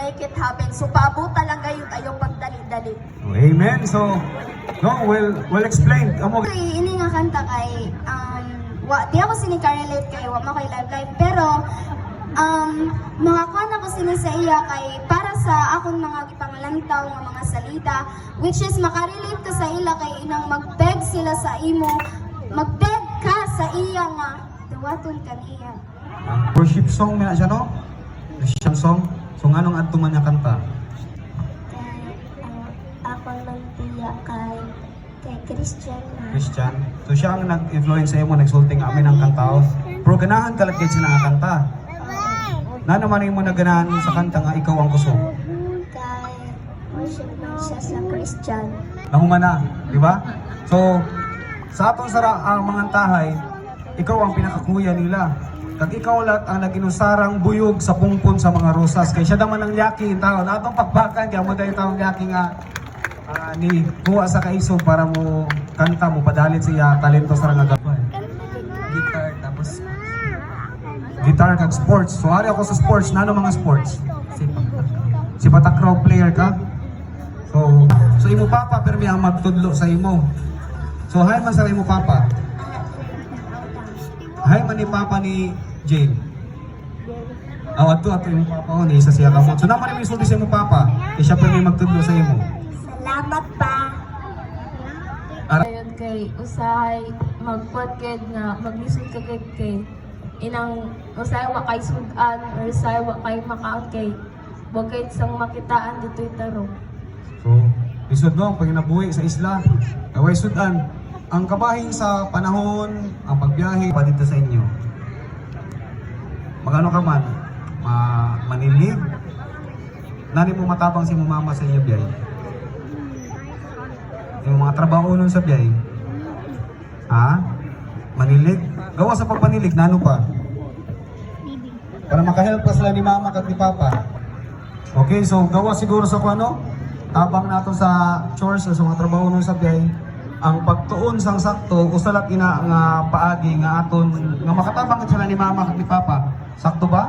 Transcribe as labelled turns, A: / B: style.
A: make it happen. So paabuta lang kayo pagdali-dali.
B: Amen. So, no, we'll explain. Amo.
A: Ini nga kanta kay di ako sini-correlate kay wa mo kay live pero makakana ko sini sa iya kay para sa akong mga gipanglantaw nga mga salita which is makarelate ka sa ila kay inang magbeg sila sa imo, magbeg ka sa iya nga dawaton kaniya.
B: Worship song na siya, no? Christian song. So, anong adto man niya kanta?
A: Ako lang tiya kay Christian na.
B: Christian. So, siya ang nag-influence sa imo, nagsulting amin ang kantao. Pero ganahan ka lang sa nakakanta. Na naman yung mo naganahan sa kanta nga ikaw ang kusog.
A: Kay worship man siya sa Christian.
B: Nahuman na, di ba? So, sa atong mga tahay, ikaw ang pinakakuya nila. Kag ikaw lang ang naginusarang buyog sa pungpon sa mga rosas. Kaya siya naman ang yaki yung tao. Na atong pagbakan, kaya mo dahil taong yaki nga ni kuha sa kaisog para mo kanta mo, padalit siya talento sa rangagapan. Guitar, tapos guitar kag sports. So, hari ako sa sports. Nano mga sports? Si Patakraw player ka? So imo papa pero may ang magtudlo sa imo. So hay man sa imo papa. Hay man ni papa ni Jane. Ato imo papa ko ni isa siya kamo. So naman may sulti sa imo papa. Siya pa may magtudlo sa imo.
A: Salamat pa.
C: Ayon kay usahay magpodcast nga maglisod ka kay inang usahay wa kay sudan or usahay wa kay makaon kay bukid sang makitaan dito'y tarong.
B: So, isod no, ang paginabuhi sa isla, kaway sudan, ang kabahin sa panahon, ang pagbiyahe, pa dito sa inyo. Magano ka man, manilig, nani mo matabang si mo mama sa inyo biyay? Yung mga trabaho nun sa biyay? Ha? Manilig? Gawa sa pagpanilig, nano pa? Para makahelp pa sila ni mama at ni papa. Okay, so gawa siguro sa kung ano? Tabang nato sa chores sa mga trabaho nun sa biyay, ang pagtuon sang sakto usalat ina nga paagi nga aton nga makatabang sila ni mama at ni papa. Sakto ba?